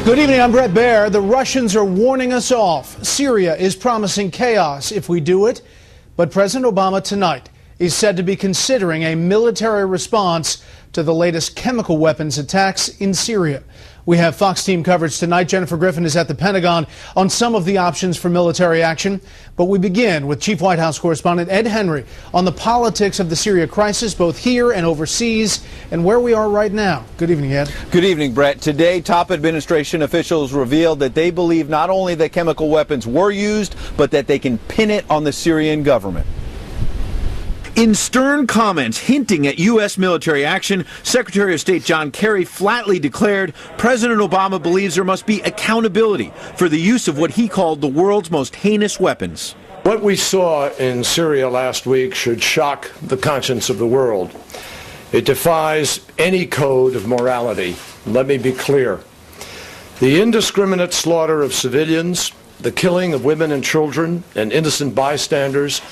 Good evening, I'm Brett Baer. The Russians are warning us off. Syria is promising chaos if we do it. But President Obama tonight is said to be considering a military response to the latest chemical weapons attacks in Syria. We have Fox team coverage tonight. Jennifer Griffin is at the Pentagon on some of the options for military action. But we begin with Chief White House correspondent Ed Henry on the politics of the Syria crisis, both here and overseas, and where we are right now. Good evening, Ed. Good evening, Brett. Today, top administration officials revealed that they believe not only that chemical weapons were used, but that they can pin it on the Syrian government. In stern comments hinting at U.S. military action, Secretary of State John Kerry flatly declared President Obama believes there must be accountability for the use of what he called the world's most heinous weapons. What we saw in Syria last week should shock the conscience of the world. It defies any code of morality. Let me be clear. The indiscriminate slaughter of civilians, the killing of women and children and innocent bystanders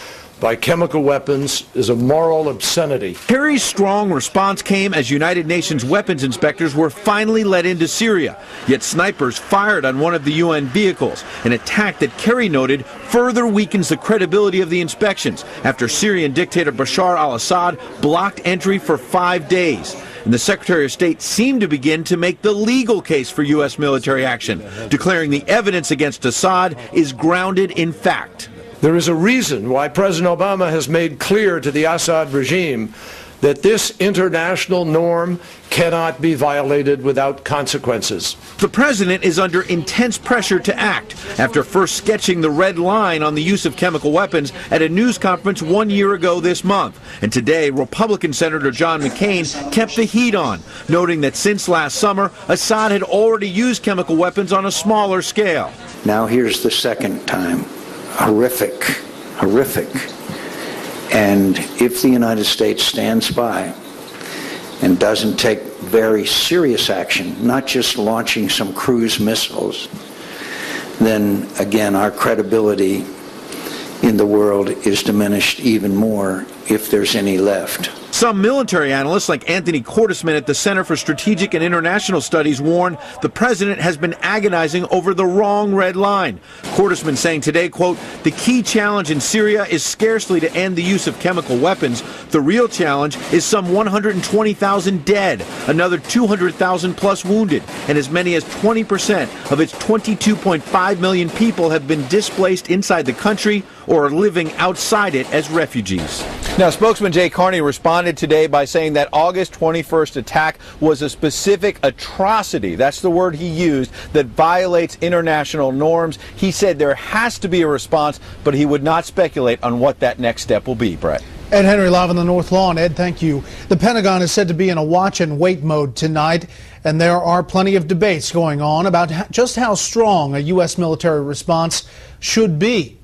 by chemical weapons is a moral obscenity. Kerry's strong response came as United Nations weapons inspectors were finally let into Syria. Yet snipers fired on one of the UN vehicles, an attack that Kerry noted further weakens the credibility of the inspections after Syrian dictator Bashar al-Assad blocked entry for 5 days. And the Secretary of State seemed to begin to make the legal case for U.S. military action, declaring the evidence against Assad is grounded in fact. There is a reason why President Obama has made clear to the Assad regime that this international norm cannot be violated without consequences. The president is under intense pressure to act after first sketching the red line on the use of chemical weapons at a news conference 1 year ago this month. And today, Republican Senator John McCain kept the heat on, noting that since last summer, Assad had already used chemical weapons on a smaller scale. Now here's the second time. Horrific. And if the United States stands by and doesn't take very serious action, not just launching some cruise missiles, then again our credibility in the world is diminished even more, if there's any left. Some military analysts like Anthony Cordesman at the Center for Strategic and International Studies warn the president has been agonizing over the wrong red line. Cordesman saying today, quote, the key challenge in Syria is scarcely to end the use of chemical weapons. The real challenge is some 120,000 dead, another 200,000 plus wounded, and as many as 20% of its 22.5 million people have been displaced inside the country or are living outside it as refugees. Now, spokesman Jay Carney responded today by saying that August 21st attack was a specific atrocity. That's the word he used, that violates international norms. He said there has to be a response, but he would not speculate on what that next step will be, Brett. Ed Henry live on the North Lawn. Ed, thank you. The Pentagon is said to be in a watch and wait mode tonight, and there are plenty of debates going on about just how strong a U.S. military response should be.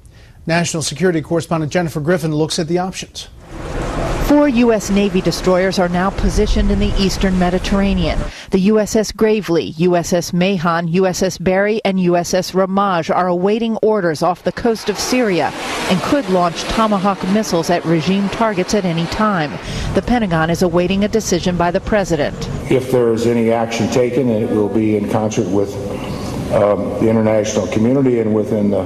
National security correspondent Jennifer Griffin looks at the options. 4 U.S. Navy destroyers are now positioned in the eastern Mediterranean. The USS Gravely, USS Mahon, USS Barry, and USS Ramaj are awaiting orders off the coast of Syria and could launch Tomahawk missiles at regime targets at any time. The Pentagon is awaiting a decision by the president. If there is any action taken, it will be in concert with the international community and within the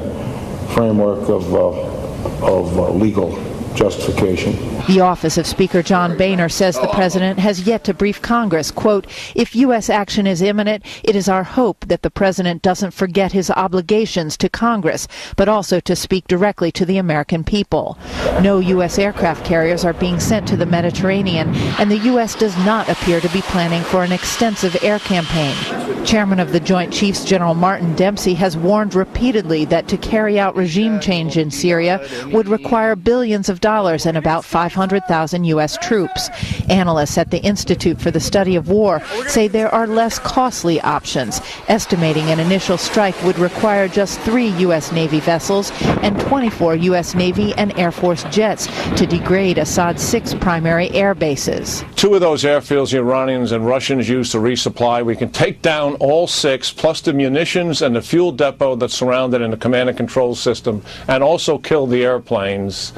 framework of legal justification. The office of Speaker John Boehner says the president has yet to brief Congress. Quote, if U.S. action is imminent, it is our hope that the president doesn't forget his obligations to Congress, but also to speak directly to the American people. No U.S. aircraft carriers are being sent to the Mediterranean, and the U.S. does not appear to be planning for an extensive air campaign. Chairman of the Joint Chiefs General Martin Dempsey has warned repeatedly that to carry out regime change in Syria would require billions of dollars and about 500,000 U.S. troops. Analysts at the Institute for the Study of War say there are less costly options, estimating an initial strike would require just 3 U.S. Navy vessels and 24 U.S. Navy and Air Force jets to degrade Assad's 6 primary air bases. 2 of those airfields the Iranians and Russians use to resupply. We can take down all 6, plus the munitions and the fuel depot that's surrounded in the command and control system, and also kill the airplanes.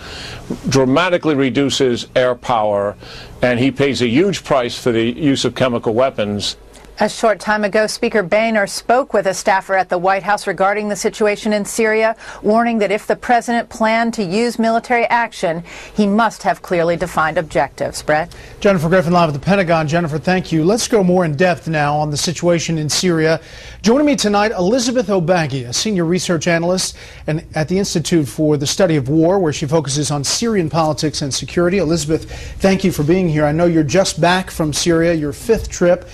Dramatically reduces air power, and he pays a huge price for the use of chemical weapons. A short time ago, Speaker Boehner spoke with a staffer at the White House regarding the situation in Syria, warning that if the president planned to use military action, he must have clearly defined objectives. Brett? Jennifer Griffin live at the Pentagon. Jennifer, thank you. Let's go more in depth now on the situation in Syria. Joining me tonight, Elizabeth Obagi, a senior research analyst at the Institute for the Study of War, where she focuses on Syrian politics and security. Elizabeth, thank you for being here. I know you're just back from Syria, your fifth trip,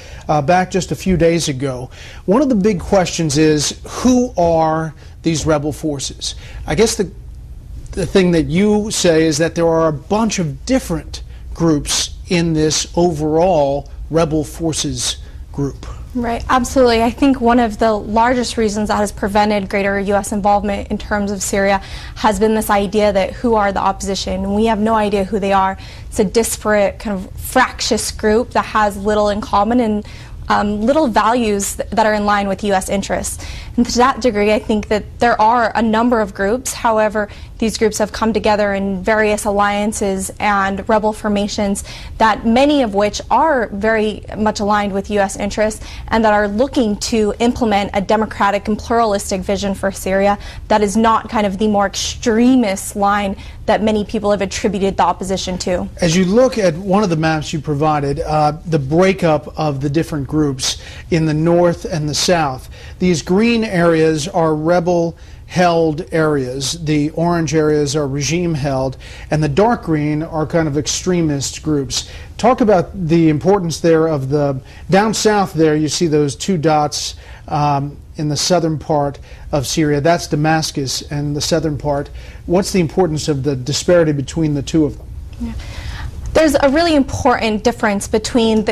back just a few days ago. One of the big questions is, who are these rebel forces? I guess the thing that you say is that there are a bunch of different groups in this overall rebel forces group. Right, absolutely. I think one of the largest reasons that has prevented greater U.S. involvement in terms of Syria has been this idea that who are the opposition? And we have no idea who they are. It's a disparate, kind of fractious group that has little in common and little values that are in line with U.S. interests. And to that degree, I think that there are a number of groups. However, these groups have come together in various alliances and rebel formations, that many of which are very much aligned with U.S. interests and that are looking to implement a democratic and pluralistic vision for Syria that is not kind of the more extremist line that many people have attributed the opposition to. As you look at one of the maps you provided, the breakup of the different groups in the north and the south, these green areas are rebel-held areas, the orange areas are regime-held, and the dark green are kind of extremist groups. Talk about the importance there of the, down south there you see those two dots in the southern part of Syria. That's Damascus and the southern part. What's the importance of the disparity between the two of them? Yeah. There's a really important difference between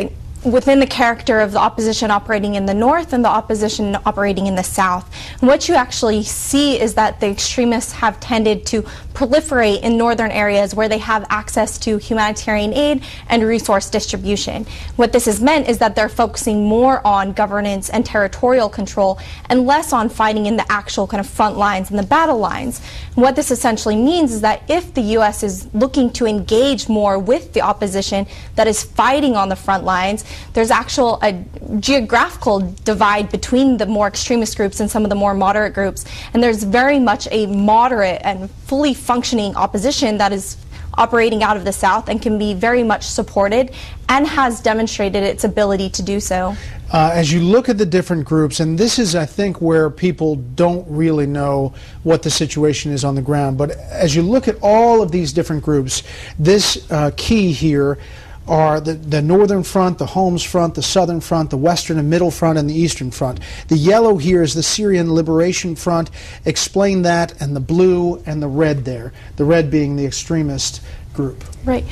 within the character of the opposition operating in the north and the opposition operating in the south. And what you actually see is that the extremists have tended to proliferate in northern areas where they have access to humanitarian aid and resource distribution. What this has meant is that they're focusing more on governance and territorial control and less on fighting in the actual kind of front lines and the battle lines. And what this essentially means is that if the U.S. is looking to engage more with the opposition that is fighting on the front lines, there's a geographical divide between the more extremist groups and some of the more moderate groups, and there's very much a moderate and fully functioning opposition that is operating out of the south and can be very much supported and has demonstrated its ability to do so. As you look at the different groups, and this is, I think, where people don't really know what the situation is on the ground, but as you look at all of these different groups, this key here are the northern front, the Homs front, the southern front, the western and middle front, and the eastern front. The yellow here is the Syrian Liberation Front. Explain that, and the blue and the red there, the red being the extremist group. Right.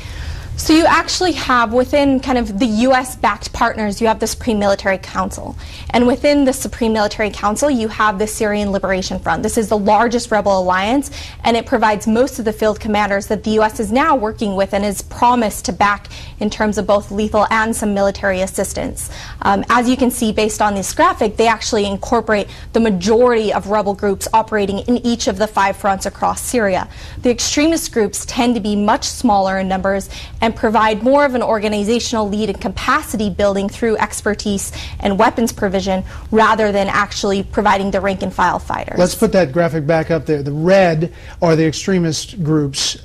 So you actually have, within kind of the U.S.-backed partners, you have the Supreme Military Council. And within the Supreme Military Council, you have the Syrian Liberation Front. This is the largest rebel alliance, and it provides most of the field commanders that the U.S. is now working with and is promised to back in terms of both lethal and some military assistance. As you can see, based on this graphic, they actually incorporate the majority of rebel groups operating in each of the 5 fronts across Syria. The extremist groups tend to be much smaller in numbers and provide more of an organizational lead and capacity building through expertise and weapons provision rather than actually providing the rank and file fighters. Let's put that graphic back up there. The red are the extremist groups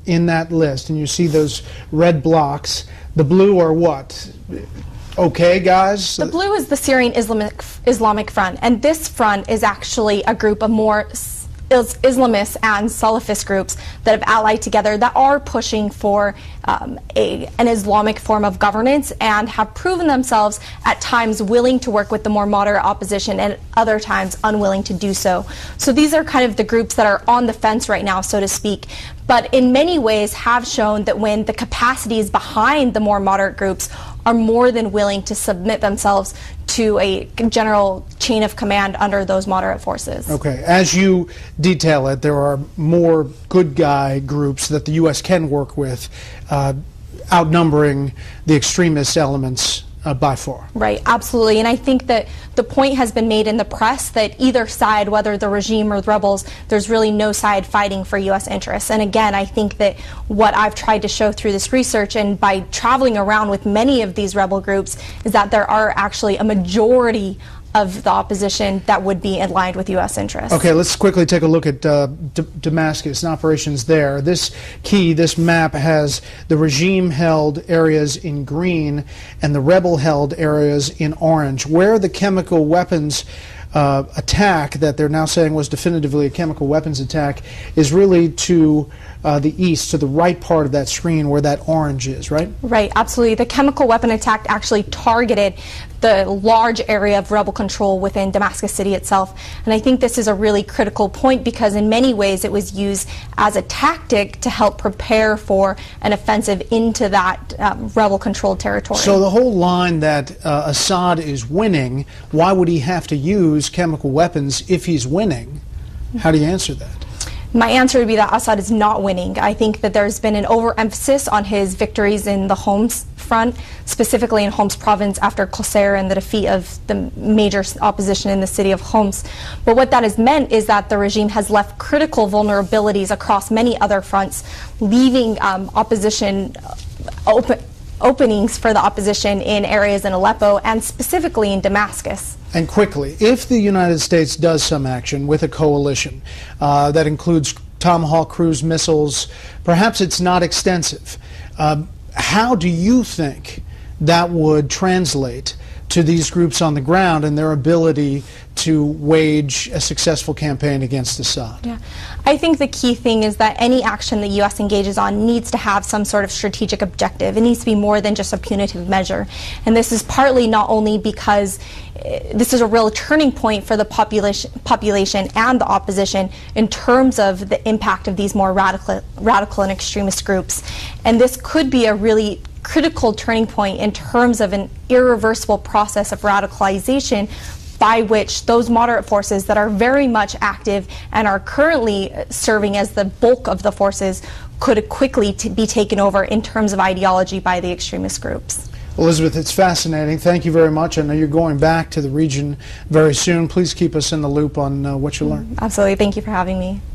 in that list, and you see those red blocks. The blue are what? Okay, guys? The blue is the Syrian Islamic Front, and this front is actually a group of more Islamist and Salafist groups that have allied together that are pushing for an Islamic form of governance and have proven themselves at times willing to work with the more moderate opposition and at other times unwilling to do so. So these are kind of the groups that are on the fence right now, so to speak, but in many ways have shown that when the capacities behind the more moderate groups are more than willing to submit themselves to a general chain of command under those moderate forces. Okay, as you detail it, there are more good guy groups that the U.S. can work with, outnumbering the extremist elements by far. Right, absolutely. And I think that the point has been made in the press that either side, whether the regime or the rebels, there's really no side fighting for U.S. interests. And again, I think that what I've tried to show through this research and by traveling around with many of these rebel groups is that there are actually a majority of the opposition that would be aligned with U.S. interests. Okay, let's quickly take a look at Damascus and operations there. This map has the regime-held areas in green and the rebel-held areas in orange. Where the chemical weapons attack that they're now saying was definitively a chemical weapons attack is really to the east, to the right part of that screen where that orange is, right? Right, absolutely. The chemical weapon attack actually targeted the large area of rebel control within Damascus City itself. And I think this is a really critical point because in many ways it was used as a tactic to help prepare for an offensive into that rebel-controlled territory. So the whole line that Assad is winning, why would he have to use chemical weapons if he's winning? How do you answer that? My answer would be that Assad is not winning. I think that there's been an overemphasis on his victories in the Homs front, specifically in Homs province after Qusayr and the defeat of the major opposition in the city of Homs. But what that has meant is that the regime has left critical vulnerabilities across many other fronts, leaving opposition openings for the opposition in areas in Aleppo and specifically in Damascus. And quickly, if the United States does some action with a coalition that includes Tomahawk cruise missiles, perhaps it's not extensive. How do you think that would translate to these groups on the ground and their ability to wage a successful campaign against Assad? Yeah. I think the key thing is that any action the U.S. engages on needs to have some sort of strategic objective. It needs to be more than just a punitive measure. And this is partly not only because this is a real turning point for the population and the opposition in terms of the impact of these more radical and extremist groups. And this could be a really critical turning point in terms of an irreversible process of radicalization by which those moderate forces that are very much active and are currently serving as the bulk of the forces could quickly be taken over in terms of ideology by the extremist groups. Elizabeth, it's fascinating. Thank you very much. I know you're going back to the region very soon. Please keep us in the loop on what you learn. Absolutely. Thank you for having me.